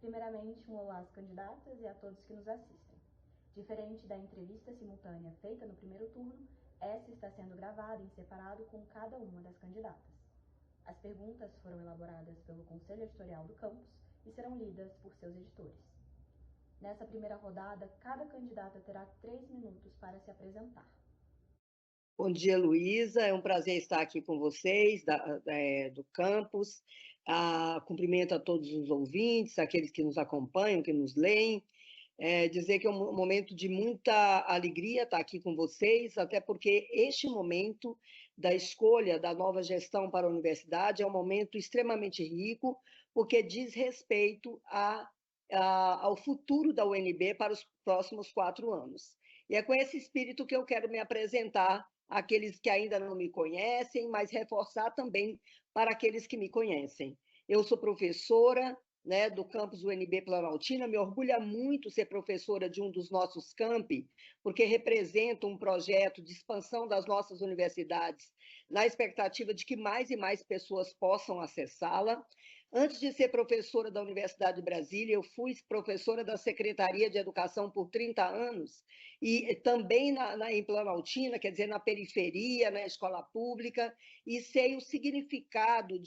Primeiramente, um olá às candidatas e a todos que nos assistem. Diferente da entrevista simultânea feita no primeiro turno, essa está sendo gravada em separado com cada uma das candidatas. As perguntas foram elaboradas pelo Conselho Editorial do campus e serão lidas por seus editores. Nessa primeira rodada, cada candidata terá 3 minutos para se apresentar. Bom dia, Luísa. É um prazer estar aqui com vocês do campus. Cumprimento a todos os ouvintes, aqueles que nos acompanham, que nos leem. Dizer que é um momento de muita alegria estar aqui com vocês, até porque este momento da escolha da nova gestão para a universidade é um momento extremamente rico, porque diz respeito ao futuro da UNB para os próximos 4 anos. E é com esse espírito que eu quero me apresentar àqueles que ainda não me conhecem, mas reforçar também para aqueles que me conhecem. Eu sou professora, né, do campus UNB Planaltina, me orgulha muito ser professora de um dos nossos campi, porque representa um projeto de expansão das nossas universidades, na expectativa de que mais e mais pessoas possam acessá-la. Antes de ser professora da Universidade de Brasília, eu fui professora da Secretaria de Educação por 30 anos, e também em Planaltina, quer dizer, na periferia, na escola pública, e sei o significado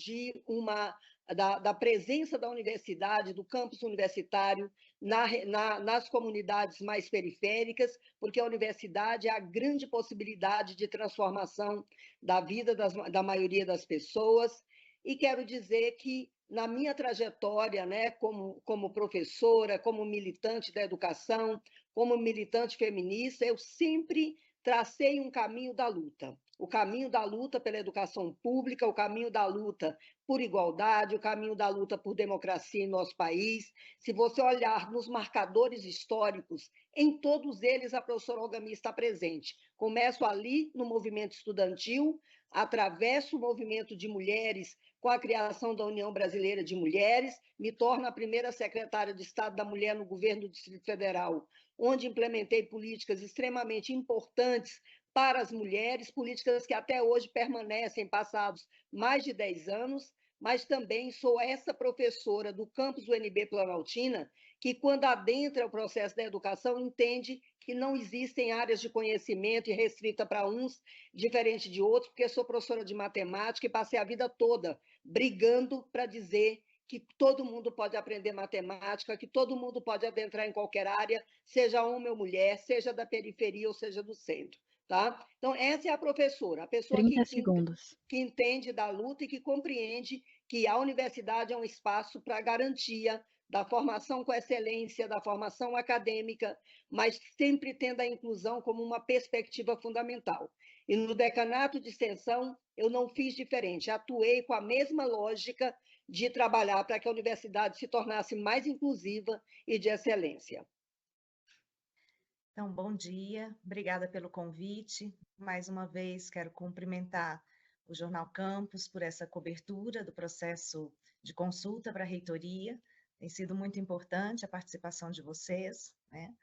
da presença da universidade, do campus universitário, nas comunidades mais periféricas, porque a universidade é a grande possibilidade de transformação da vida da maioria das pessoas. E quero dizer que, na minha trajetória, né, como professora, como militante da educação, como militante feminista, eu sempre tracei um caminho da luta. O caminho da luta pela educação pública, o caminho da luta por igualdade, o caminho da luta por democracia em nosso país. Se você olhar nos marcadores históricos, em todos eles a professora Olga Mir está presente. Começo ali no movimento estudantil, atravesso o movimento de mulheres com a criação da União Brasileira de Mulheres, me torno a primeira secretária de Estado da Mulher no governo do Distrito Federal, onde implementei políticas extremamente importantes para as mulheres, políticas que até hoje permanecem, passados mais de 10 anos, mas também sou essa professora do campus UNB Planaltina, que, quando adentra o processo da educação, entende que não existem áreas de conhecimento e restrita para uns, diferente de outros, porque sou professora de matemática e passei a vida toda brigando para dizer que todo mundo pode aprender matemática, que todo mundo pode adentrar em qualquer área, seja homem ou mulher, seja da periferia ou seja do centro. Tá? Então, essa é a professora, a pessoa 30 segundos. que entende da luta e que compreende que a universidade é um espaço para garantia da formação com excelência, da formação acadêmica, mas sempre tendo a inclusão como uma perspectiva fundamental. E no decanato de extensão, eu não fiz diferente, atuei com a mesma lógica de trabalhar para que a universidade se tornasse mais inclusiva e de excelência. Então, bom dia, obrigada pelo convite. Mais uma vez, quero cumprimentar o Jornal Campus por essa cobertura do processo de consulta para a reitoria. Tem sido muito importante a participação de vocês, né?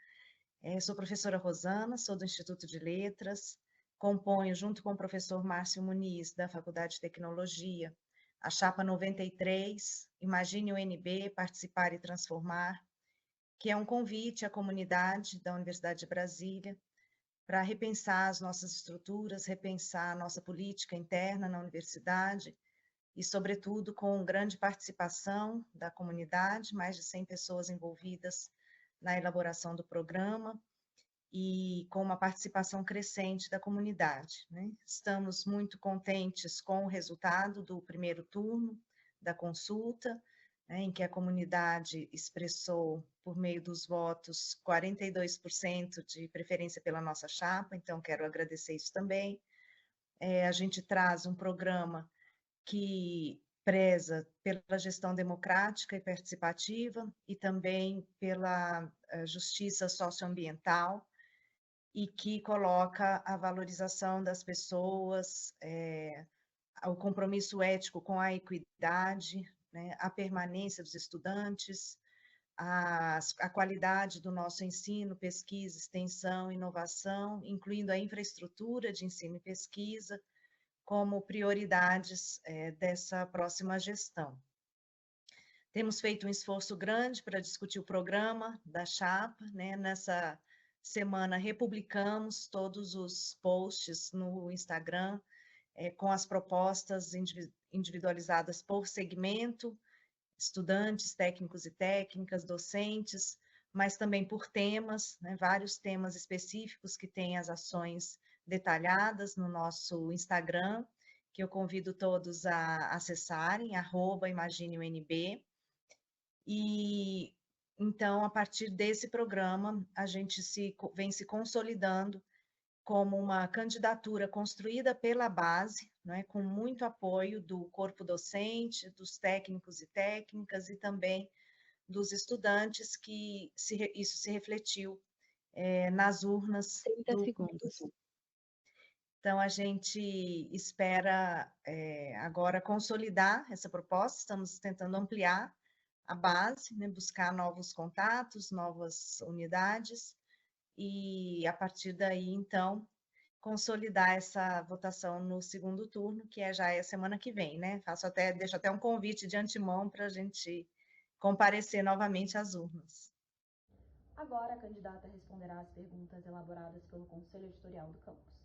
Sou professora Rosana, sou do Instituto de Letras, componho, junto com o professor Márcio Muniz, da Faculdade de Tecnologia, a Chapa 93, Imagine o UNB, Participar e Transformar, que é um convite à comunidade da Universidade de Brasília para repensar as nossas estruturas, repensar a nossa política interna na universidade e, sobretudo, com grande participação da comunidade, mais de 100 pessoas envolvidas na elaboração do programa e com uma participação crescente da comunidade, né? Estamos muito contentes com o resultado do primeiro turno da consulta, né, em que a comunidade expressou, por meio dos votos, 42% de preferência pela nossa chapa, então quero agradecer isso também. A gente traz um programa que preza pela gestão democrática e participativa e também pela justiça socioambiental e que coloca a valorização das pessoas, o compromisso ético com a equidade, né, a permanência dos estudantes, a qualidade do nosso ensino, pesquisa, extensão, inovação, incluindo a infraestrutura de ensino e pesquisa, como prioridades dessa próxima gestão. Temos feito um esforço grande para discutir o programa da chapa, né? Nessa semana republicamos todos os posts no Instagram, com as propostas individualizadas por segmento, estudantes, técnicos e técnicas, docentes, mas também por temas, né? Vários temas específicos que têm as ações detalhadas no nosso Instagram, que eu convido todos a acessarem, @ImagineUNB. E então, a partir desse programa, a gente vem se consolidando como uma candidatura construída pela base, né, com muito apoio do corpo docente, dos técnicos e técnicas e também dos estudantes, que isso se refletiu nas urnas 30 do segundos. Então, a gente espera agora consolidar essa proposta, estamos tentando ampliar a base, né, buscar novos contatos, novas unidades, e a partir daí, então, consolidar essa votação no segundo turno, que já é semana que vem, né? Deixo até um convite de antemão para a gente comparecer novamente às urnas. Agora, a candidata responderá às perguntas elaboradas pelo Conselho Editorial do campus.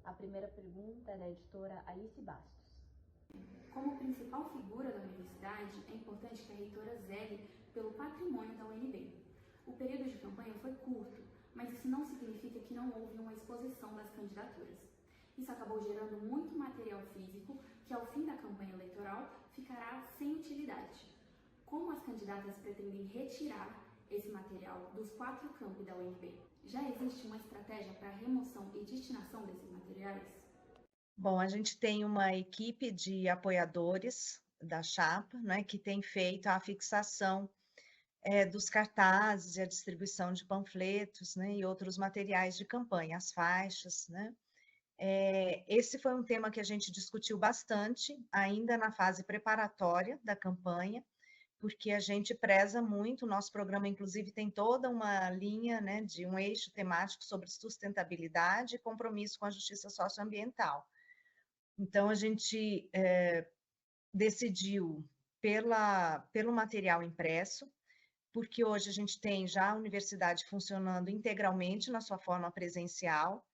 A primeira pergunta é da editora Alice Bastos. Como principal figura da universidade, é importante que a reitora zele pelo patrimônio da UNB. O período de campanha foi curto, mas isso não significa que não houve uma exposição das candidaturas. Isso acabou gerando muito material físico que, ao fim da campanha eleitoral, ficará sem utilidade. Como as candidatas pretendem retirar esse material dos 4 campi da UNB? Já existe uma estratégia para a remoção e destinação desses materiais? Bom, a gente tem uma equipe de apoiadores da chapa, né, que tem feito a fixação dos cartazes e a distribuição de panfletos, né, e outros materiais de campanha, as faixas, né. Esse foi um tema que a gente discutiu bastante, ainda na fase preparatória da campanha, porque a gente preza muito, o nosso programa, inclusive, tem toda uma linha, né, de um eixo temático sobre sustentabilidade e compromisso com a justiça socioambiental. Então, a gente decidiu pelo material impresso, porque hoje a gente tem já a universidade funcionando integralmente na sua forma presencial,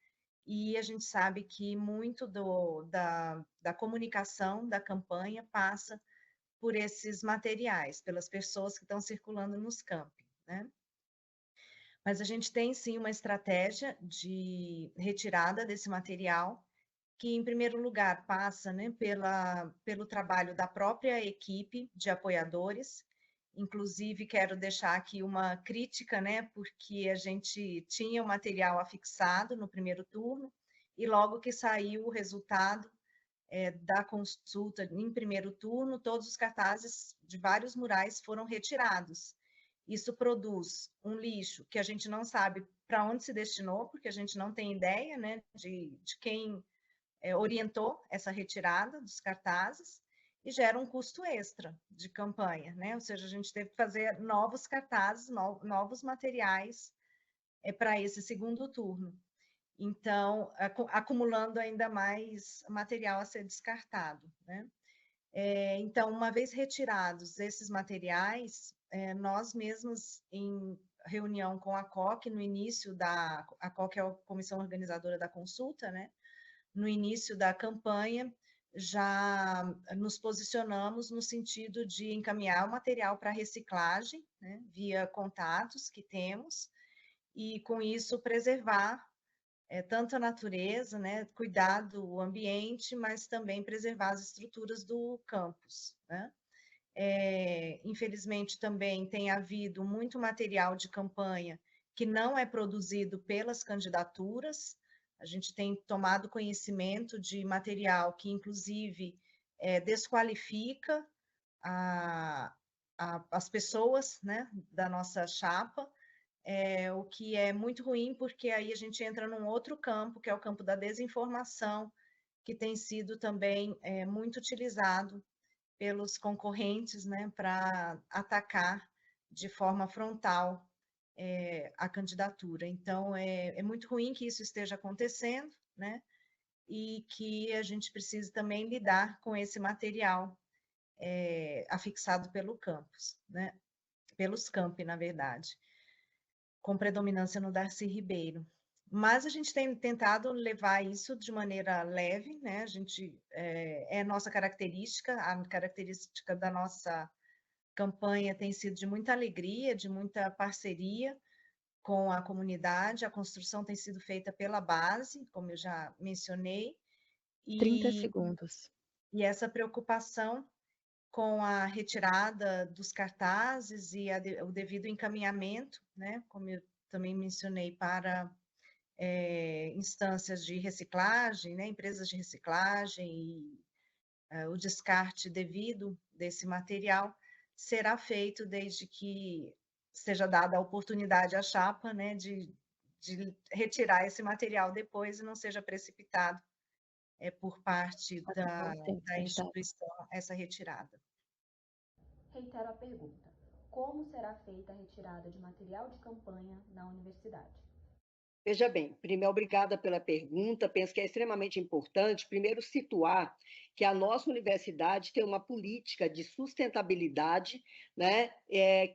e a gente sabe que muito da comunicação da campanha passa por esses materiais, pelas pessoas que estão circulando nos campi, né? Mas a gente tem sim uma estratégia de retirada desse material, que em primeiro lugar passa, né, pelo trabalho da própria equipe de apoiadores. Inclusive, quero deixar aqui uma crítica, né, porque a gente tinha o material afixado no primeiro turno, e logo que saiu o resultado da consulta em primeiro turno, todos os cartazes de vários murais foram retirados. Isso produz um lixo que a gente não sabe para onde se destinou, porque a gente não tem ideia, né, de quem orientou essa retirada dos cartazes, e gera um custo extra de campanha, né? Ou seja, a gente teve que fazer novos cartazes, novos materiais para esse segundo turno. Então, acumulando ainda mais material a ser descartado, né? Então, uma vez retirados esses materiais, nós mesmos, em reunião com a COC, no início a COC é a comissão organizadora da consulta, né? No início da campanha, já nos posicionamos no sentido de encaminhar o material para reciclagem, né, via contatos que temos, e com isso preservar tanto a natureza, né, cuidar do ambiente, mas também preservar as estruturas do campus, né? Infelizmente, também tem havido muito material de campanha que não é produzido pelas candidaturas. A gente tem tomado conhecimento de material que, inclusive, desqualifica as pessoas, né, da nossa chapa, o que é muito ruim, porque aí a gente entra num outro campo, que é o campo da desinformação, que tem sido também muito utilizado pelos concorrentes, né, para atacar de forma frontal a candidatura. Então, é muito ruim que isso esteja acontecendo, né, e que a gente precise também lidar com esse material afixado pelo campus, né? Pelos campi, na verdade, com predominância no Darcy Ribeiro. Mas a gente tem tentado levar isso de maneira leve, né? A gente é nossa característica, a característica da nossa campanha tem sido de muita alegria, de muita parceria com a comunidade. A construção tem sido feita pela base, como eu já mencionei. 30 segundos. E essa preocupação com a retirada dos cartazes e o devido encaminhamento, né? Como eu também mencionei, para instâncias de reciclagem, né? Empresas de reciclagem e o descarte devido desse material será feito desde que seja dada a oportunidade à chapa, né, de retirar esse material depois e não seja precipitado por parte da instituição essa retirada. Reitero a pergunta: como será feita a retirada de material de campanha na universidade? Veja bem, primeiro, obrigada pela pergunta. Penso que é extremamente importante, primeiro, situar que a nossa universidade tem uma política de sustentabilidade, né,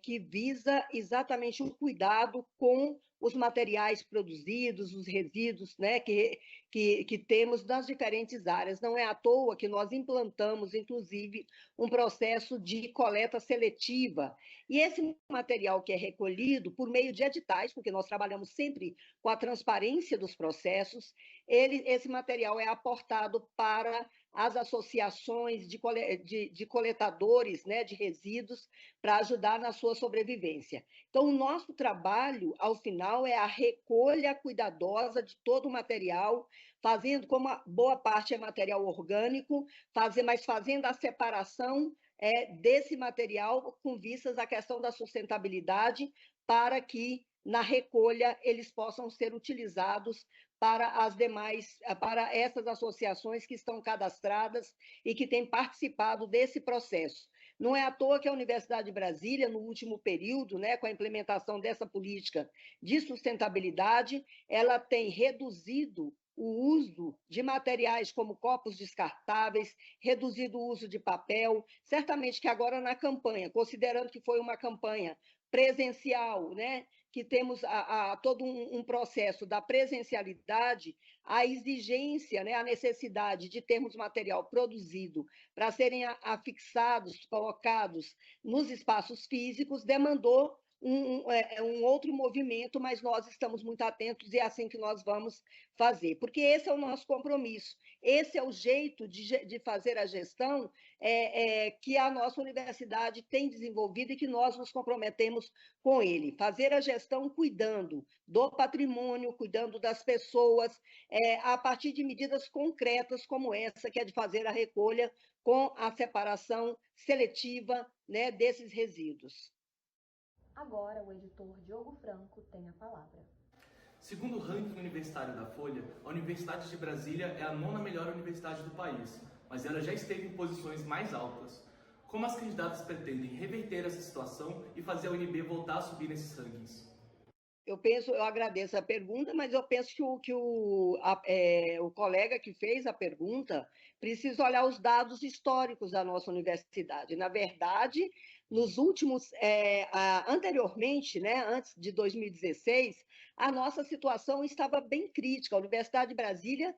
que visa exatamente um cuidado com os materiais produzidos, os resíduos, né, que temos nas diferentes áreas. Não é à toa que nós implantamos, inclusive, um processo de coleta seletiva. E esse material que é recolhido por meio de editais, porque nós trabalhamos sempre com a transparência dos processos, esse material é aportado para as associações de coletadores, né, de resíduos, para ajudar na sua sobrevivência. Então, o nosso trabalho, ao final, é a recolha cuidadosa de todo o material, fazendo, como a boa parte é material orgânico, mas fazendo a separação desse material com vistas à questão da sustentabilidade, para que, na recolha, eles possam ser utilizados para essas associações que estão cadastradas e que têm participado desse processo. Não é à toa que a Universidade de Brasília, no último período, né, com a implementação dessa política de sustentabilidade, ela tem reduzido o uso de materiais como copos descartáveis, reduzido o uso de papel. Certamente que agora na campanha, considerando que foi uma campanha presencial, né, que temos todo um processo da presencialidade, a exigência, né, a necessidade de termos material produzido para serem afixados, colocados nos espaços físicos, demandou um outro movimento, mas nós estamos muito atentos e é assim que nós vamos fazer, porque esse é o nosso compromisso, esse é o jeito de fazer a gestão que a nossa universidade tem desenvolvido e que nós nos comprometemos com ele, fazer a gestão cuidando do patrimônio, cuidando das pessoas, a partir de medidas concretas como essa, que é de fazer a recolha com a separação seletiva, né, desses resíduos. Agora, o editor Diogo Franco tem a palavra. Segundo o ranking universitário da Folha, a Universidade de Brasília é a 9ª melhor universidade do país, mas ela já esteve em posições mais altas. Como as candidatas pretendem reverter essa situação e fazer a UNB voltar a subir nesses rankings? Eu agradeço a pergunta, mas eu penso que o colega que fez a pergunta precisa olhar os dados históricos da nossa universidade. Na verdade, nos últimos, anteriormente, né, antes de 2016, a nossa situação estava bem crítica. A Universidade de Brasília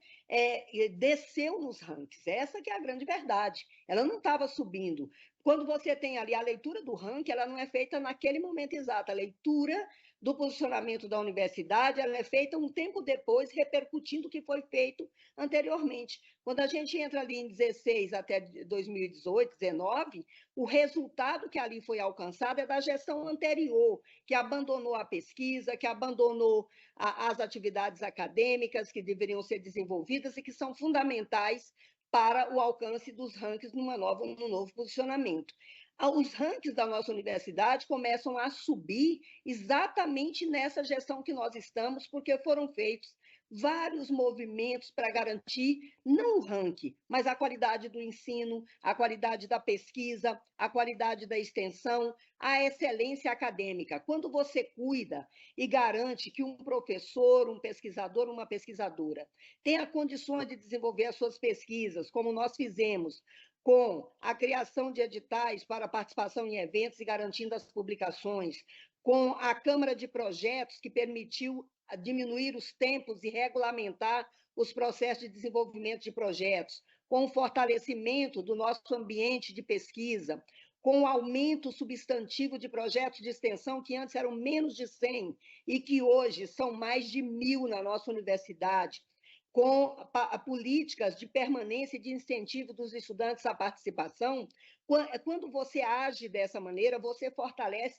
desceu nos rankings. Essa que é a grande verdade. Ela não estava subindo. Quando você tem ali a leitura do ranking, ela não é feita naquele momento exato. A leitura do posicionamento da universidade, ela é feita um tempo depois, repercutindo o que foi feito anteriormente. Quando a gente entra ali em 16 até 2018, 19, o resultado que ali foi alcançado é da gestão anterior, que abandonou a pesquisa, que abandonou as atividades acadêmicas que deveriam ser desenvolvidas e que são fundamentais para o alcance dos rankings num novo posicionamento. Os rankings da nossa universidade começam a subir exatamente nessa gestão que nós estamos, porque foram feitos vários movimentos para garantir não o ranking, mas a qualidade do ensino, a qualidade da pesquisa, a qualidade da extensão, a excelência acadêmica. Quando você cuida e garante que um professor, um pesquisador, uma pesquisadora tenha condições de desenvolver as suas pesquisas, como nós fizemos, com a criação de editais para participação em eventos e garantindo as publicações, com a Câmara de Projetos, que permitiu diminuir os tempos e regulamentar os processos de desenvolvimento de projetos, com o fortalecimento do nosso ambiente de pesquisa, com o aumento substantivo de projetos de extensão, que antes eram menos de 100 e que hoje são mais de 1.000 na nossa universidade, com políticas de permanência e de incentivo dos estudantes à participação. Quando você age dessa maneira, você fortalece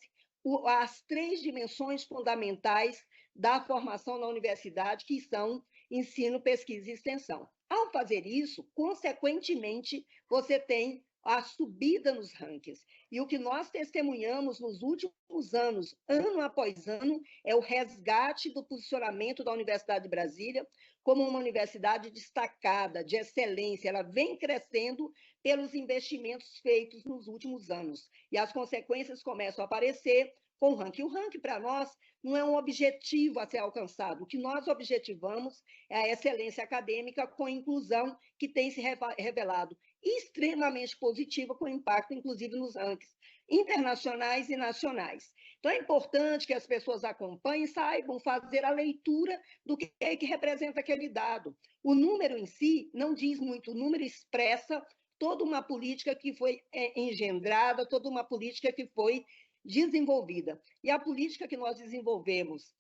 as 3 dimensões fundamentais da formação na universidade, que são ensino, pesquisa e extensão. Ao fazer isso, consequentemente, você tem a subida nos rankings. E o que nós testemunhamos nos últimos anos, ano após ano, é o resgate do posicionamento da Universidade de Brasília como uma universidade destacada, de excelência. Ela vem crescendo pelos investimentos feitos nos últimos anos. E as consequências começam a aparecer com o ranking. O ranking, para nós, não é um objetivo a ser alcançado. O que nós objetivamos é a excelência acadêmica com inclusão, que tem se revelado extremamente positiva, com impacto, inclusive, nos rankings internacionais e nacionais. Então, é importante que as pessoas acompanhem, saibam fazer a leitura do que é que representa aquele dado. O número em si não diz muito, o número expressa toda uma política que foi engendrada, toda uma política que foi desenvolvida. E a política que nós desenvolvemos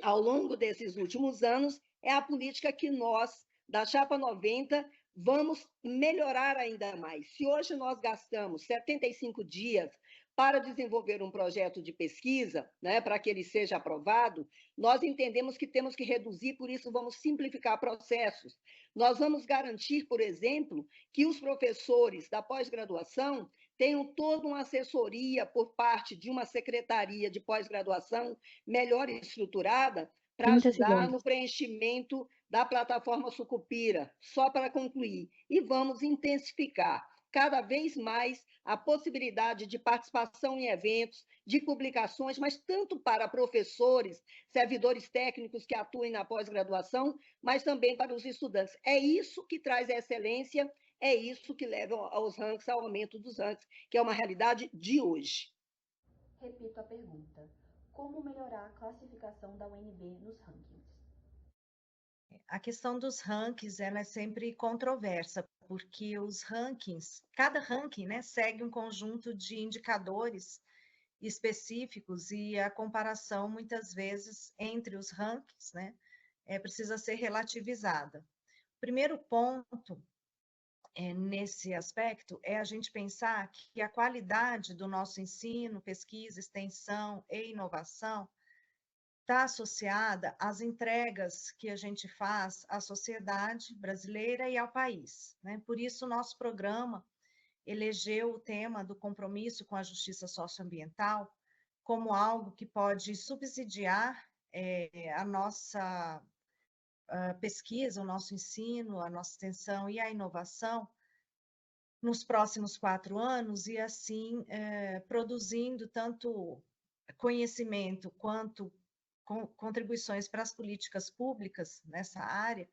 ao longo desses últimos anos é a política que nós, da Chapa 90, vamos melhorar ainda mais. Se hoje nós gastamos 75 dias para desenvolver um projeto de pesquisa, né, para que ele seja aprovado, nós entendemos que temos que reduzir, por isso vamos simplificar processos. Nós vamos garantir, por exemplo, que os professores da pós-graduação tenham toda uma assessoria por parte de uma secretaria de pós-graduação melhor estruturada para ajudar no preenchimento da plataforma Sucupira, só para concluir. E vamos intensificar cada vez mais a possibilidade de participação em eventos, de publicações, mas tanto para professores, servidores técnicos que atuem na pós-graduação, mas também para os estudantes. É isso que traz a excelência, é isso que leva aos rankings, ao aumento dos rankings, que é uma realidade de hoje. Repito a pergunta: como melhorar a classificação da UNB nos rankings? A questão dos rankings, ela é sempre controversa, porque os rankings, cada ranking, né, segue um conjunto de indicadores específicos e a comparação, muitas vezes, entre os rankings, né, precisa ser relativizada. O primeiro ponto nesse aspecto é a gente pensar que a qualidade do nosso ensino, pesquisa, extensão e inovação está associada às entregas que a gente faz à sociedade brasileira e ao país, né? Por isso, o nosso programa elegeu o tema do compromisso com a justiça socioambiental como algo que pode subsidiar a nossa pesquisa, o nosso ensino, a nossa extensão e a inovação nos próximos 4 anos, e assim produzindo tanto conhecimento quanto contribuições para as políticas públicas nessa área,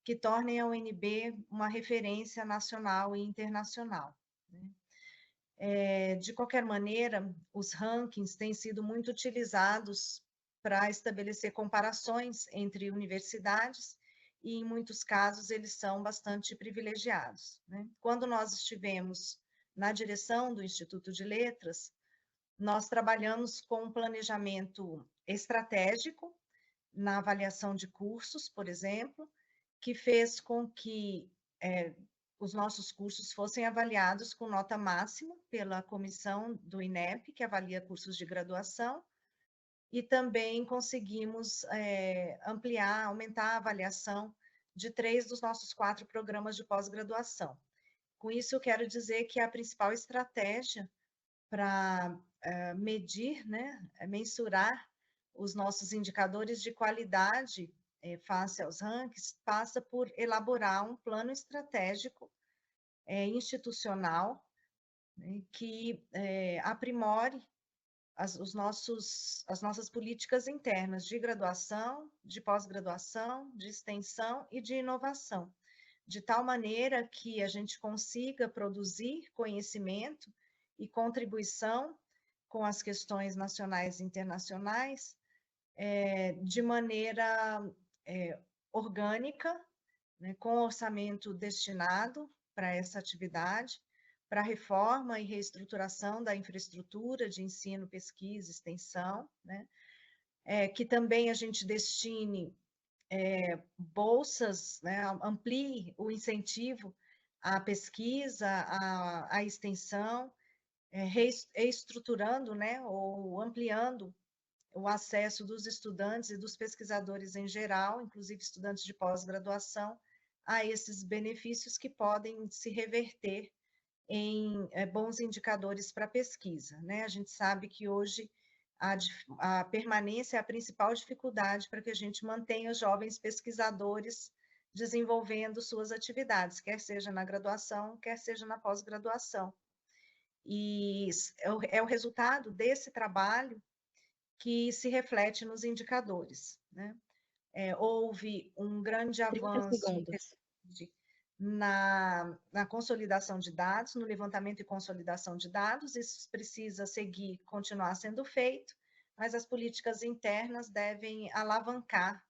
que tornem a UNB uma referência nacional e internacional, né? De qualquer maneira, os rankings têm sido muito utilizados para estabelecer comparações entre universidades e, em muitos casos, eles são bastante privilegiados, né? Quando nós estivemos na direção do Instituto de Letras, nós trabalhamos com um planejamento estratégico na avaliação de cursos, por exemplo, que fez com que os nossos cursos fossem avaliados com nota máxima pela comissão do INEP, que avalia cursos de graduação, e também conseguimos aumentar a avaliação de 3 dos nossos 4 programas de pós-graduação. Com isso, eu quero dizer que a principal estratégia para medir, né, mensurar os nossos indicadores de qualidade face aos rankings, passa por elaborar um plano estratégico institucional, né, que aprimore as nossas políticas internas de graduação, de pós-graduação, de extensão e de inovação, de tal maneira que a gente consiga produzir conhecimento e contribuição com as questões nacionais e internacionais de maneira orgânica, né, com orçamento destinado para essa atividade, para reforma e reestruturação da infraestrutura de ensino, pesquisa e extensão, né, que também a gente destine bolsas, né, amplie o incentivo à pesquisa, à extensão, reestruturando, né, ou ampliando o acesso dos estudantes e dos pesquisadores em geral, inclusive estudantes de pós-graduação, a esses benefícios que podem se reverter em bons indicadores para a pesquisa, né? A gente sabe que hoje a permanência é a principal dificuldade para que a gente mantenha os jovens pesquisadores desenvolvendo suas atividades, quer seja na graduação, quer seja na pós-graduação. E é o resultado desse trabalho que se reflete nos indicadores, né? Houve um grande avanço na consolidação de dados, no levantamento e consolidação de dados, isso precisa seguir, continuar sendo feito, mas as políticas internas devem alavancar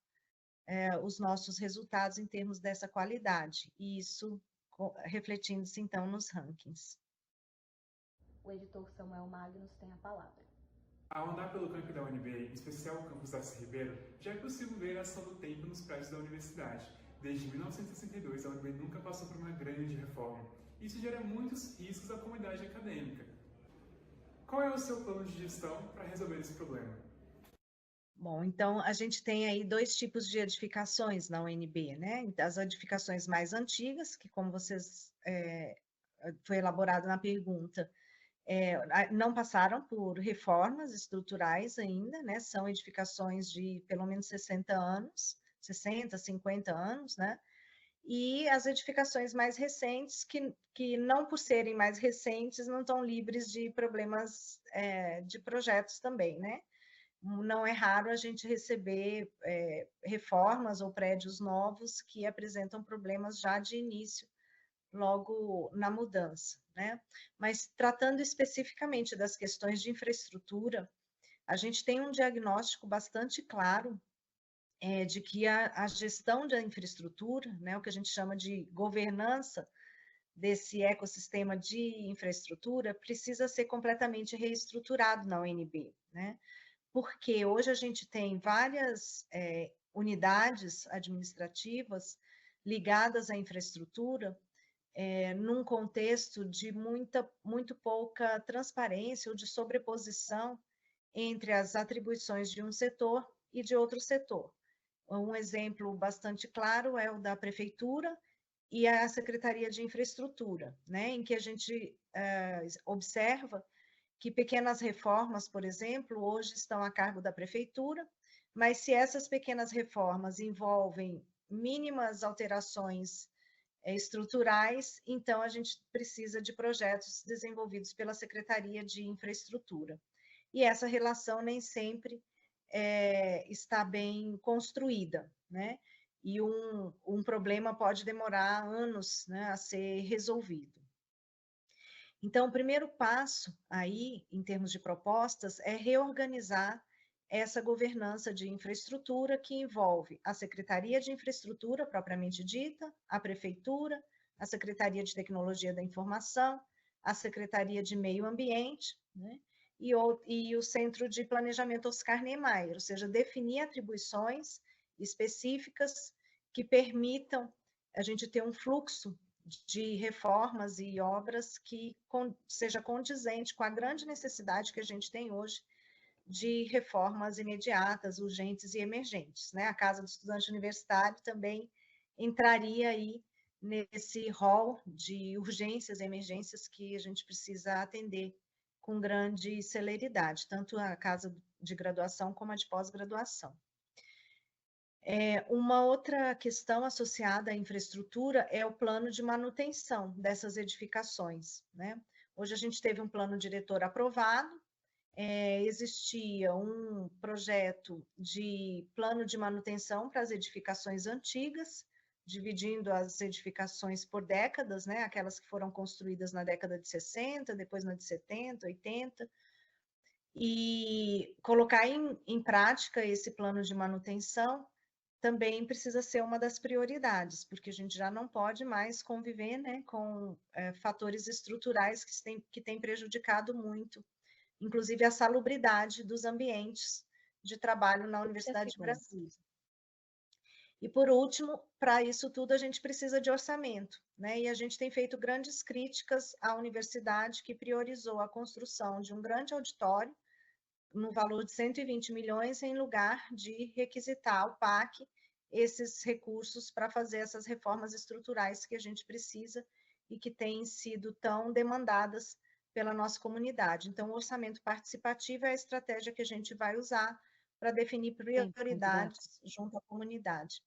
os nossos resultados em termos dessa qualidade, e isso refletindo-se, então, nos rankings. O editor Samuel Magnus tem a palavra. Ao andar pelo campus da UNB, em especial o campus Darcy Ribeiro, já é possível ver a ação do tempo nos prédios da universidade. Desde 1962, a UNB nunca passou por uma grande reforma. Isso gera muitos riscos à comunidade acadêmica. Qual é o seu plano de gestão para resolver esse problema? Bom, então a gente tem aí dois tipos de edificações na UNB, né? As edificações mais antigas, que como vocês foi elaborado na pergunta, não passaram por reformas estruturais ainda, né? São edificações de pelo menos 60 anos, 60, 50 anos, né? E as edificações mais recentes, que não por serem mais recentes, não estão livres de problemas de projetos também, né? Não é raro a gente receber reformas ou prédios novos que apresentam problemas já de início, logo na mudança, né? Mas tratando especificamente das questões de infraestrutura, a gente tem um diagnóstico bastante claro de que a gestão da infraestrutura, né, o que a gente chama de governança desse ecossistema de infraestrutura, precisa ser completamente reestruturado na UNB, né? Porque hoje a gente tem várias unidades administrativas ligadas à infraestrutura, num contexto de muito pouca transparência ou de sobreposição entre as atribuições de um setor e de outro setor. Um exemplo bastante claro é o da Prefeitura e a Secretaria de Infraestrutura, né, em que a gente observa que pequenas reformas, por exemplo, hoje estão a cargo da Prefeitura, mas se essas pequenas reformas envolvem mínimas alterações estruturais, então a gente precisa de projetos desenvolvidos pela Secretaria de Infraestrutura. E essa relação nem sempre está bem construída, né? E um problema pode demorar anos, né, a ser resolvido. Então, o primeiro passo aí, em termos de propostas, é reorganizar essa governança de infraestrutura que envolve a Secretaria de Infraestrutura, propriamente dita, a Prefeitura, a Secretaria de Tecnologia da Informação, a Secretaria de Meio Ambiente, né? E o Centro de Planejamento Oscar Niemeyer, ou seja, definir atribuições específicas que permitam a gente ter um fluxo de reformas e obras que seja condizente com a grande necessidade que a gente tem hoje de reformas imediatas, urgentes e emergentes, né? A Casa do Estudante Universitário também entraria aí nesse rol de urgências e emergências que a gente precisa atender com grande celeridade, tanto a casa de graduação como a de pós-graduação. Uma outra questão associada à infraestrutura é o plano de manutenção dessas edificações, né? Hoje a gente teve um plano diretor aprovado, existia um projeto de plano de manutenção para as edificações antigas, dividindo as edificações por décadas, né? Aquelas que foram construídas na década de 60, depois na de 70, 80, e colocar em prática esse plano de manutenção também precisa ser uma das prioridades, porque a gente já não pode mais conviver, né, com fatores estruturais que têm prejudicado muito, inclusive a salubridade dos ambientes de trabalho na Universidade de Brasília. E, por último, para isso tudo a gente precisa de orçamento, né? E a gente tem feito grandes críticas à universidade que priorizou a construção de um grande auditório no valor de 120 milhões, em lugar de requisitar ao PAC esses recursos para fazer essas reformas estruturais que a gente precisa e que têm sido tão demandadas pela nossa comunidade. Então, o orçamento participativo é a estratégia que a gente vai usar para definir prioridades junto à comunidade.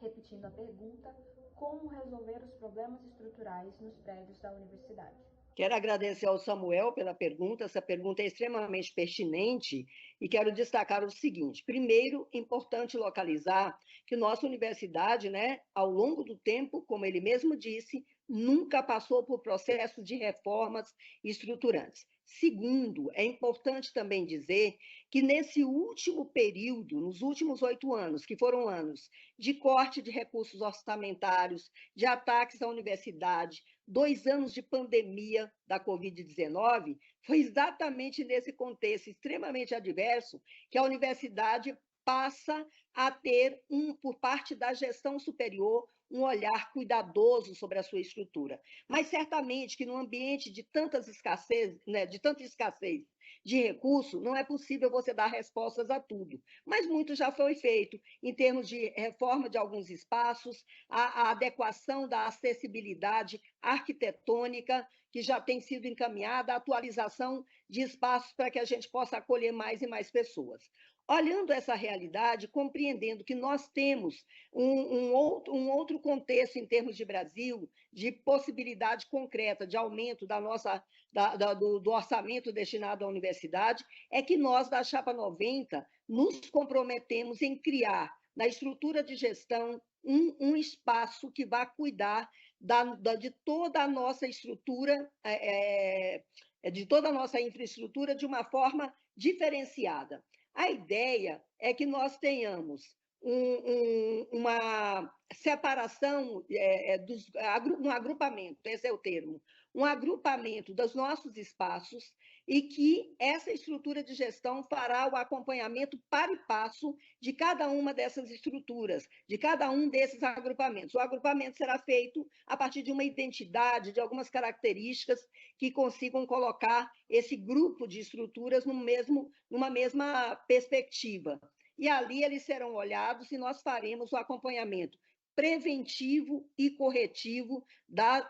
Repetindo a pergunta, como resolver os problemas estruturais nos prédios da universidade? Quero agradecer ao Samuel pela pergunta, essa pergunta é extremamente pertinente e quero destacar o seguinte. Primeiro, importante localizar que nossa universidade, né, ao longo do tempo, como ele mesmo disse, nunca passou por processo de reformas estruturantes. Segundo, é importante também dizer que nesse último período, nos últimos 8 anos, que foram anos de corte de recursos orçamentários, de ataques à universidade, 2 anos de pandemia da Covid-19, foi exatamente nesse contexto extremamente adverso que a universidade passa a ter, por parte da gestão superior, um olhar cuidadoso sobre a sua estrutura. Mas certamente que num ambiente de tanta escassez de recursos, não é possível você dar respostas a tudo. Mas muito já foi feito em termos de reforma de alguns espaços, a adequação da acessibilidade arquitetônica, que já tem sido encaminhada, a atualização de espaços para que a gente possa acolher mais e mais pessoas. Olhando essa realidade, compreendendo que nós temos um outro contexto em termos de Brasil, de possibilidade concreta de aumento do orçamento destinado à universidade, é que nós, da Chapa 90, nos comprometemos em criar, na estrutura de gestão, um espaço que vá cuidar de toda a nossa estrutura, de toda a nossa infraestrutura, de uma forma diferenciada. A ideia é que nós tenhamos uma separação, um agrupamento, esse é o termo, um agrupamento dos nossos espaços e que essa estrutura de gestão fará o acompanhamento para e passo de cada uma dessas estruturas, de cada um desses agrupamentos. O agrupamento será feito a partir de uma identidade, de algumas características que consigam colocar esse grupo de estruturas numa mesma perspectiva. E ali eles serão olhados e nós faremos o acompanhamento preventivo e corretivo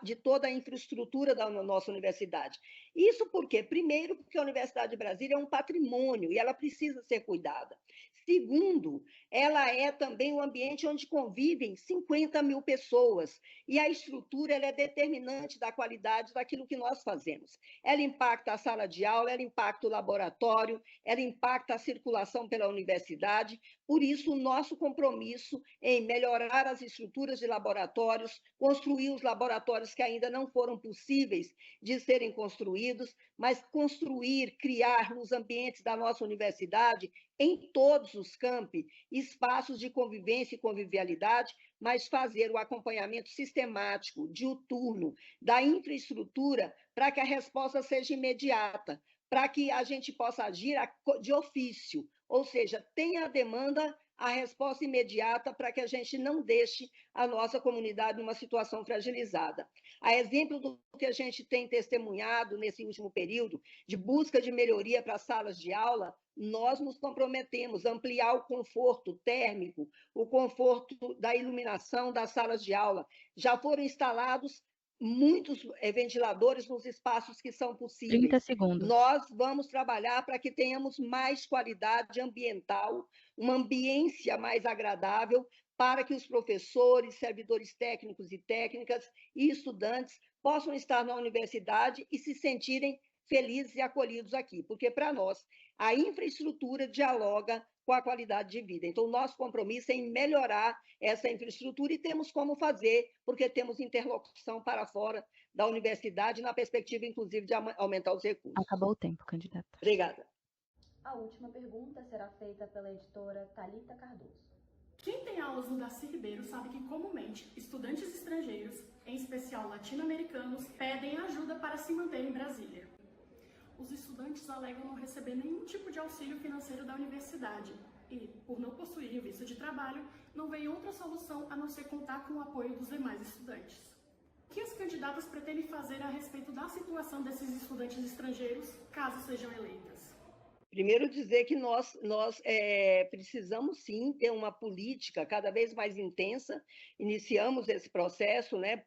de toda a infraestrutura da nossa universidade. Isso porque, primeiro, porque a Universidade de Brasília é um patrimônio e ela precisa ser cuidada. Segundo, ela é também um ambiente onde convivem 50 mil pessoas e a estrutura ela é determinante da qualidade daquilo que nós fazemos. Ela impacta a sala de aula, ela impacta o laboratório, ela impacta a circulação pela universidade. Por isso, o nosso compromisso em melhorar as estruturas de laboratórios, construir os laboratórios que ainda não foram possíveis de serem construídos, mas construir, criar nos ambientes da nossa universidade, em todos os campi, espaços de convivência e convivialidade, mas fazer o acompanhamento sistemático, diuturno, da infraestrutura para que a resposta seja imediata, para que a gente possa agir de ofício, ou seja, tenha a demanda, a resposta imediata para que a gente não deixe a nossa comunidade numa situação fragilizada. A exemplo do que a gente tem testemunhado nesse último período, de busca de melhoria para as salas de aula, nós nos comprometemos a ampliar o conforto térmico, o conforto da iluminação das salas de aula. Já foram instalados muitos ventiladores nos espaços que são possíveis. 30 segundos. Nós vamos trabalhar para que tenhamos mais qualidade ambiental, uma ambiência mais agradável, para que os professores, servidores técnicos e técnicas e estudantes possam estar na universidade e se sentirem felizes e acolhidos aqui, porque para nós a infraestrutura dialoga com a qualidade de vida. Então, nosso compromisso é em melhorar essa infraestrutura e temos como fazer, porque temos interlocução para fora da universidade, na perspectiva, inclusive, de aumentar os recursos. Acabou o tempo, candidata. Obrigada. A última pergunta será feita pela editora Thalita Cardoso. Quem tem aulas no Darcy Ribeiro sabe que, comumente, estudantes estrangeiros, em especial latino-americanos, pedem ajuda para se manter em Brasília. Os estudantes alegam não receber nenhum tipo de auxílio financeiro da universidade e, por não possuírem visto de trabalho, não veem outra solução a não ser contar com o apoio dos demais estudantes. O que as candidatas pretendem fazer a respeito da situação desses estudantes estrangeiros, caso sejam eleitas? Primeiro, dizer que nós precisamos, sim, ter uma política cada vez mais intensa. Iniciamos esse processo, né,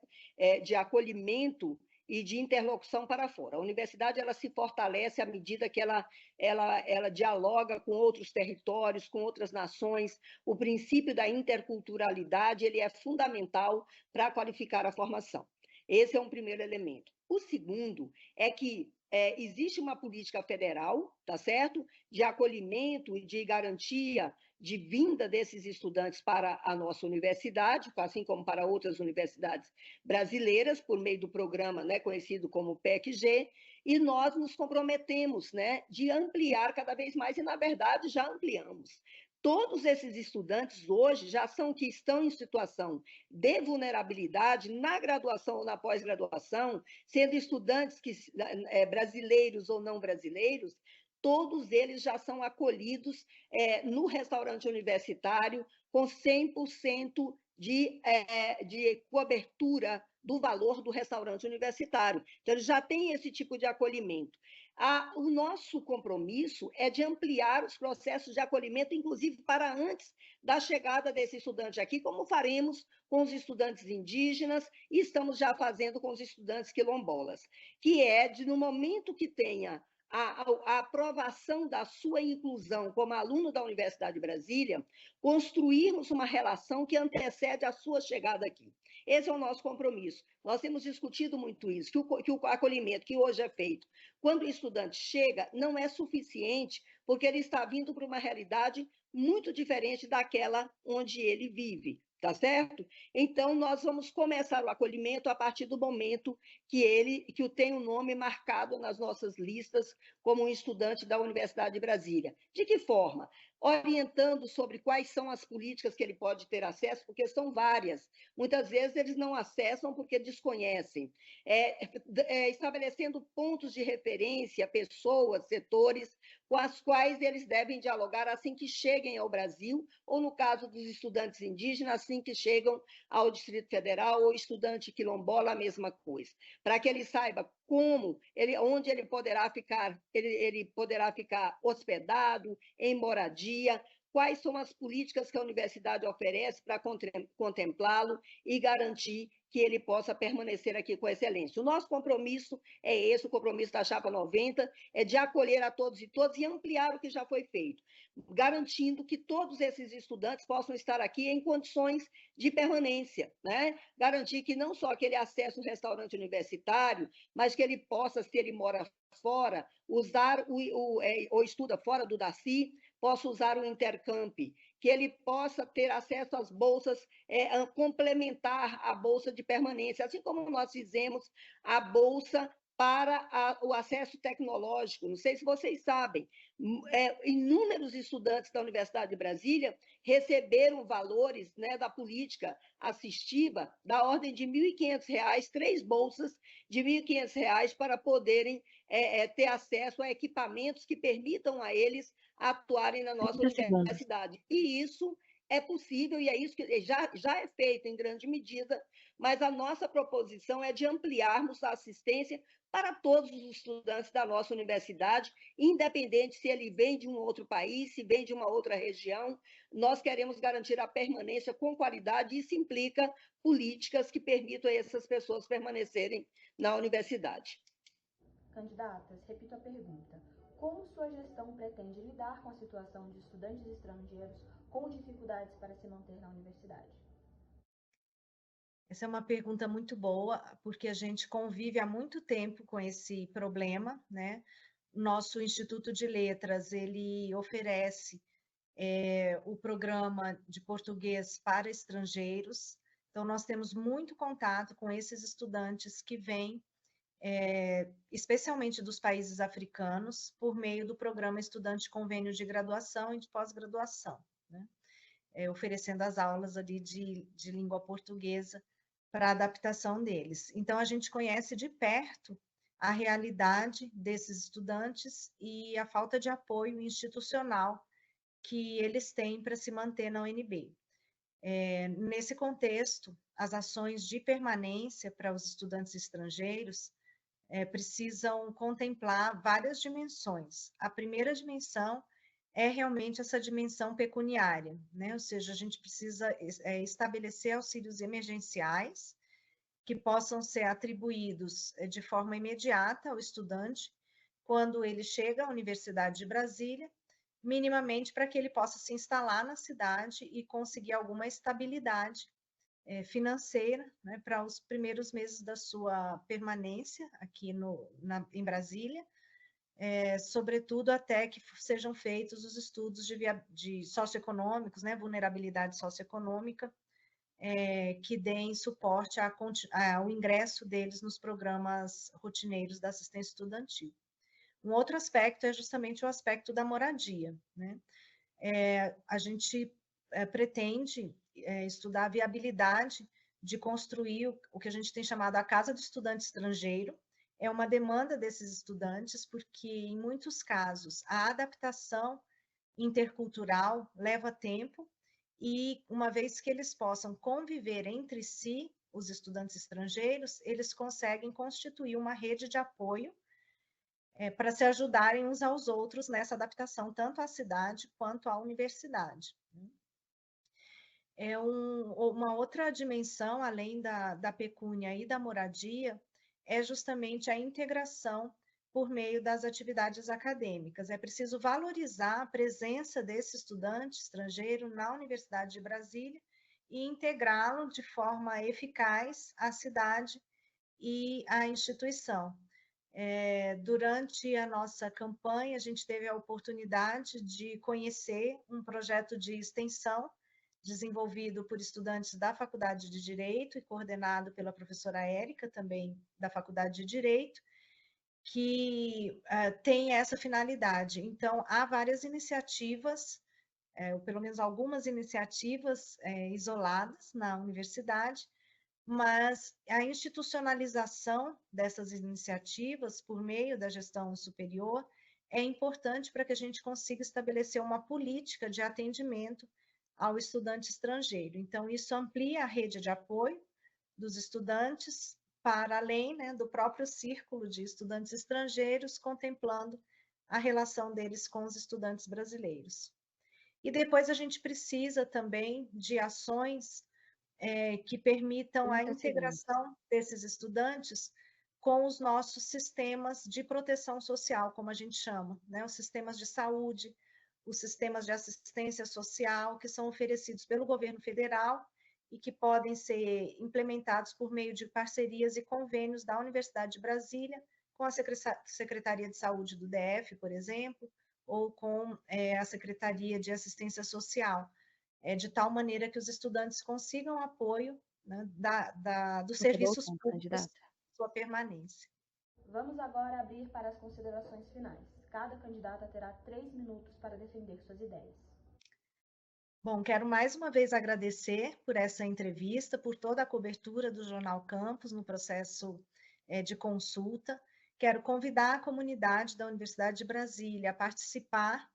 de acolhimento e de interlocução para fora. A universidade ela se fortalece à medida que ela dialoga com outros territórios, com outras nações. O princípio da interculturalidade ele é fundamental para qualificar a formação. Esse é um primeiro elemento. O segundo é que existe uma política federal, tá certo? De acolhimento e de garantia de vinda desses estudantes para a nossa universidade, assim como para outras universidades brasileiras, por meio do programa, né, conhecido como PEC-G, e nós nos comprometemos, né, de ampliar cada vez mais, e, na verdade, já ampliamos. Todos esses estudantes hoje já estão em situação de vulnerabilidade na graduação ou na pós-graduação, sendo estudantes brasileiros ou não brasileiros, todos eles já são acolhidos no restaurante universitário com 100% de cobertura do valor do restaurante universitário. Então, eles já têm esse tipo de acolhimento. O nosso compromisso é de ampliar os processos de acolhimento, inclusive para antes da chegada desse estudante aqui, como faremos com os estudantes indígenas e estamos já fazendo com os estudantes quilombolas, que no momento que tenha a aprovação da sua inclusão como aluno da Universidade de Brasília, construirmos uma relação que antecede a sua chegada aqui. Esse é o nosso compromisso. Nós temos discutido muito isso, que o acolhimento que hoje é feito, quando o estudante chega, não é suficiente, porque ele está vindo para uma realidade muito diferente daquela onde ele vive. Tá certo? Então, nós vamos começar o acolhimento a partir do momento que tem o nome marcado nas nossas listas como um estudante da Universidade de Brasília. De que forma? Orientando sobre quais são as políticas que ele pode ter acesso, porque são várias. Muitas vezes eles não acessam porque desconhecem. Estabelecendo pontos de referência, pessoas, setores, com as quais eles devem dialogar assim que cheguem ao Brasil, ou no caso dos estudantes indígenas, assim que chegam ao Distrito Federal, ou estudante quilombola, a mesma coisa. Para que ele saiba onde ele poderá ficar hospedado, em moradia, quais são as políticas que a universidade oferece para contemplá-lo e garantir que ele possa permanecer aqui com excelência. O nosso compromisso é esse, o compromisso da Chapa 90, é de acolher a todos e todas e ampliar o que já foi feito, garantindo que todos esses estudantes possam estar aqui em condições de permanência, né? Garantir que não só que ele acesse um restaurante universitário, mas que ele possa, se ele mora fora, usar ou estuda fora do Darcy, possa usar o Intercamp, que ele possa ter acesso às bolsas, complementar a bolsa de permanência, assim como nós fizemos a bolsa para o acesso tecnológico. Não sei se vocês sabem, inúmeros estudantes da Universidade de Brasília receberam valores, né, da política assistiva da ordem de R$ 1.500, 3 bolsas de R$ 1.500 para poderem ter acesso a equipamentos que permitam a eles atuarem na nossa universidade. E isso é possível e é isso que já é feito em grande medida, mas a nossa proposição é de ampliarmos a assistência para todos os estudantes da nossa universidade, independente se ele vem de um outro país, se vem de uma outra região, nós queremos garantir a permanência com qualidade e isso implica políticas que permitam a essas pessoas permanecerem na universidade. Candidatas, repito a pergunta. Como sua gestão pretende lidar com a situação de estudantes estrangeiros com dificuldades para se manter na universidade? Essa é uma pergunta muito boa, porque a gente convive há muito tempo com esse problema, né? Nosso Instituto de Letras, ele oferece o programa de português para estrangeiros. Então, nós temos muito contato com esses estudantes que vêm, especialmente dos países africanos, por meio do programa Estudante Convênio de Graduação e de Pós-Graduação, né? Oferecendo as aulas ali de língua portuguesa para a adaptação deles. Então, a gente conhece de perto a realidade desses estudantes e a falta de apoio institucional que eles têm para se manter na UNB. Nesse contexto, as ações de permanência para os estudantes estrangeiros precisam contemplar várias dimensões. A primeira dimensão é realmente essa dimensão pecuniária, né? Ou seja, a gente precisa estabelecer auxílios emergenciais que possam ser atribuídos de forma imediata ao estudante quando ele chega à Universidade de Brasília, minimamente para que ele possa se instalar na cidade e conseguir alguma estabilidade financeira, né, para os primeiros meses da sua permanência aqui em Brasília, sobretudo até que sejam feitos os estudos de socioeconômicos, né, vulnerabilidade socioeconômica, que deem suporte ao ingresso deles nos programas rotineiros da assistência estudantil. Um outro aspecto é justamente o aspecto da moradia, né? A gente pretende estudar a viabilidade de construir o que a gente tem chamado a Casa do Estudante Estrangeiro. É uma demanda desses estudantes, porque, em muitos casos, a adaptação intercultural leva tempo, e uma vez que eles possam conviver entre si, os estudantes estrangeiros, eles conseguem constituir uma rede de apoio para se ajudarem uns aos outros nessa adaptação, tanto à cidade quanto à universidade. Uma outra dimensão, além da pecúnia e da moradia, é justamente a integração por meio das atividades acadêmicas. É preciso valorizar a presença desse estudante estrangeiro na Universidade de Brasília e integrá-lo de forma eficaz à cidade e à instituição. Durante a nossa campanha, a gente teve a oportunidade de conhecer um projeto de extensão desenvolvido por estudantes da Faculdade de Direito e coordenado pela professora Érica, também da Faculdade de Direito, que tem essa finalidade. Então, há várias iniciativas, ou pelo menos algumas iniciativas isoladas na universidade, mas a institucionalização dessas iniciativas por meio da gestão superior é importante para que a gente consiga estabelecer uma política de atendimento ao estudante estrangeiro. Então, isso amplia a rede de apoio dos estudantes para além, né, do próprio círculo de estudantes estrangeiros, contemplando a relação deles com os estudantes brasileiros. E depois a gente precisa também de ações que permitam a integração desses estudantes com os nossos sistemas de proteção social, como a gente chama, né? Os sistemas de saúde, os sistemas de assistência social, que são oferecidos pelo governo federal e que podem ser implementados por meio de parcerias e convênios da Universidade de Brasília, com a Secretaria de Saúde do DF, por exemplo, ou com a Secretaria de Assistência Social, de tal maneira que os estudantes consigam apoio, né, dos serviços públicos de sua permanência. Vamos agora abrir para as considerações finais. Cada candidata terá 3 minutos para defender suas ideias. Bom, quero mais uma vez agradecer por essa entrevista, por toda a cobertura do Jornal Campus no processo de consulta. Quero convidar a comunidade da Universidade de Brasília a participar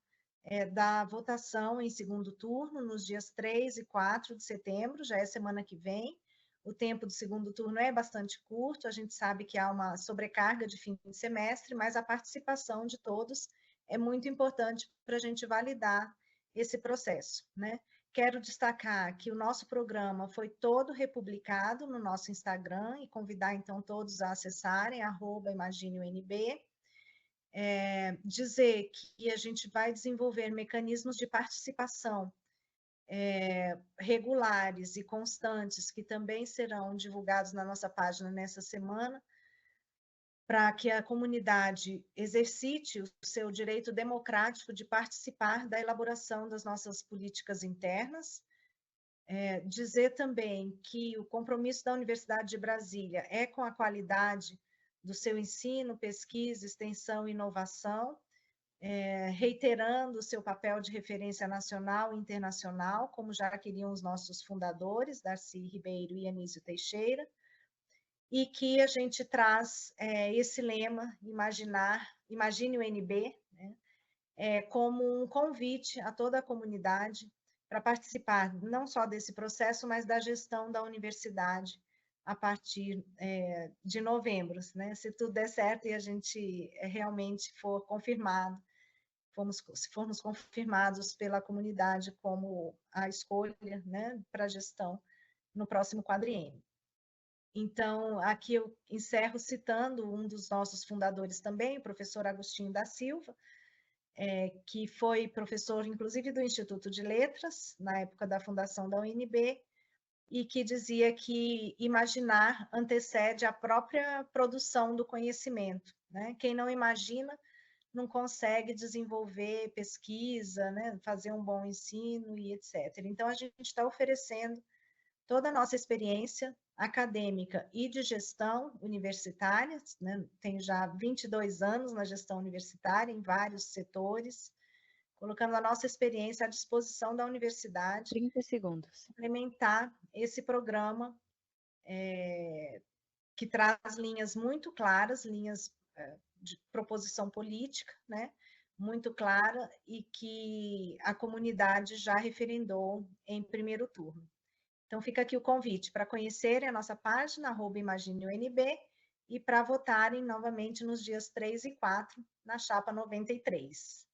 da votação em segundo turno, nos dias 3 e 4 de setembro, já é semana que vem. O tempo do segundo turno é bastante curto, a gente sabe que há uma sobrecarga de fim de semestre, mas a participação de todos é muito importante para a gente validar esse processo, né? Quero destacar que o nosso programa foi todo republicado no nosso Instagram e convidar, então, todos a acessarem, @ImagineUNB. Dizer que a gente vai desenvolver mecanismos de participação regulares e constantes, que também serão divulgados na nossa página nessa semana, para que a comunidade exercite o seu direito democrático de participar da elaboração das nossas políticas internas. Dizer também que o compromisso da Universidade de Brasília é com a qualidade do seu ensino, pesquisa, extensão e inovação, reiterando o seu papel de referência nacional e internacional, como já queriam os nossos fundadores, Darcy Ribeiro e Anísio Teixeira, e que a gente traz esse lema, imagine o NB, né, como um convite a toda a comunidade para participar não só desse processo, mas da gestão da universidade a partir de novembro, né? Se tudo der certo e a gente realmente for confirmado, se formos confirmados pela comunidade como a escolha, né, para a gestão no próximo quadriênio. Então, aqui eu encerro citando um dos nossos fundadores também, o professor Agostinho da Silva, que foi professor, inclusive, do Instituto de Letras, na época da fundação da UNB, e que dizia que imaginar antecede a própria produção do conhecimento, né? Quem não imagina não consegue desenvolver pesquisa, né? Fazer um bom ensino e etc. Então, a gente está oferecendo toda a nossa experiência acadêmica e de gestão universitária, né? Tenho já 22 anos na gestão universitária, em vários setores, colocando a nossa experiência à disposição da universidade. 30 segundos. Implementar esse programa que traz linhas muito claras, linhas de proposição política, né? Muito clara, e que a comunidade já referendou em primeiro turno. Então, fica aqui o convite para conhecerem a nossa página, @ImagineUNB, e para votarem novamente nos dias 3 e 4, na chapa 93.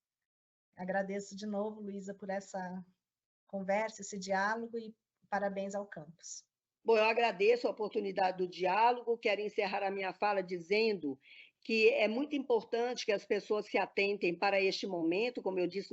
Agradeço de novo, Luísa, por essa conversa, esse diálogo, e parabéns ao campus. Bom, eu agradeço a oportunidade do diálogo, quero encerrar a minha fala dizendo que é muito importante que as pessoas se atentem para este momento, como eu disse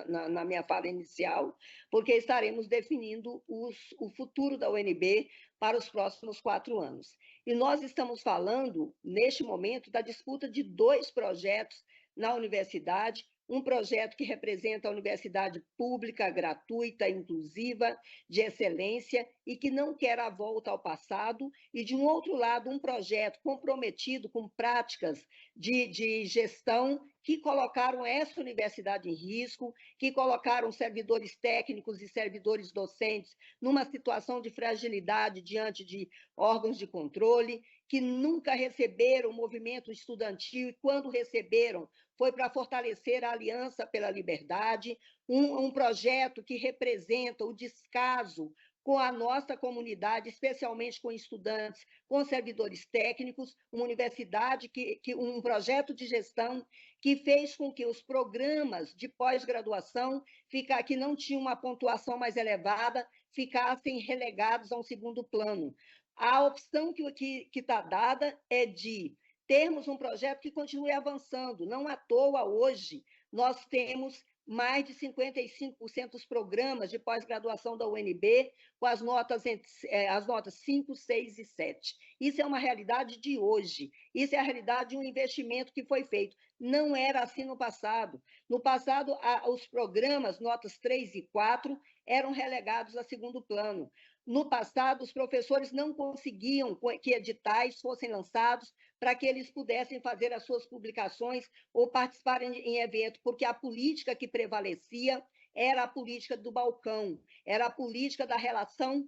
na minha fala inicial, porque estaremos definindo o futuro da UNB para os próximos 4 anos. E nós estamos falando, neste momento, da disputa de 2 projetos na universidade, um projeto que representa a universidade pública, gratuita, inclusiva, de excelência, e que não quer a volta ao passado, e, de um outro lado, um projeto comprometido com práticas de gestão que colocaram essa universidade em risco, que colocaram servidores técnicos e servidores docentes numa situação de fragilidade diante de órgãos de controle, que nunca receberam o movimento estudantil, e quando receberam, foi para fortalecer a Aliança pela Liberdade, um projeto que representa o descaso com a nossa comunidade, especialmente com estudantes, com servidores técnicos, uma universidade, um projeto de gestão que fez com que os programas de pós-graduação, que não tinham uma pontuação mais elevada, ficassem relegados a um segundo plano. A opção que está dada é de termos um projeto que continue avançando. Não à toa, hoje, nós temos mais de 55% dos programas de pós-graduação da UNB com as notas 5, 6 e 7. Isso é uma realidade de hoje. Isso é a realidade de um investimento que foi feito. Não era assim no passado. No passado, os programas, notas 3 e 4, eram relegados a segundo plano. No passado, os professores não conseguiam que editais fossem lançados para que eles pudessem fazer as suas publicações ou participarem em evento, porque a política que prevalecia era a política do balcão, era a política da relação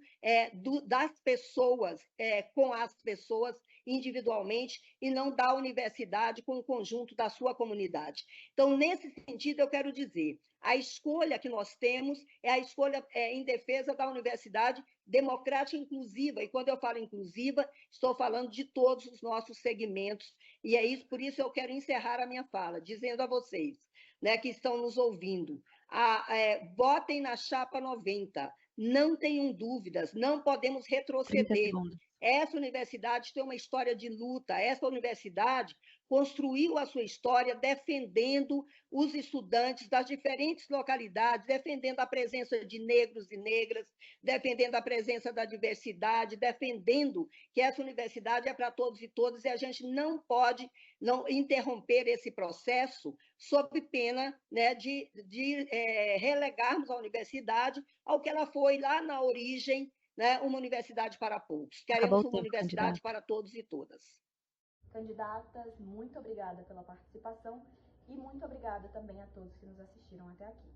das pessoas com as pessoas individualmente, e não da universidade com o conjunto da sua comunidade. Então, nesse sentido, eu quero dizer, a escolha que nós temos é a escolha em defesa da universidade democrática e inclusiva, e quando eu falo inclusiva, estou falando de todos os nossos segmentos, e é isso, por isso eu quero encerrar a minha fala, dizendo a vocês, né, que estão nos ouvindo, votem na chapa 90, não tenham dúvidas, não podemos retroceder. Essa universidade tem uma história de luta, essa universidade construiu a sua história defendendo os estudantes das diferentes localidades, defendendo a presença de negros e negras, defendendo a presença da diversidade, defendendo que essa universidade é para todos e todas, e a gente não pode não interromper esse processo sob pena, né, de relegarmos a universidade ao que ela foi lá na origem, né, uma universidade para poucos. Queremos uma universidade para todos e todas. Candidatas, muito obrigada pela participação e muito obrigada também a todos que nos assistiram até aqui.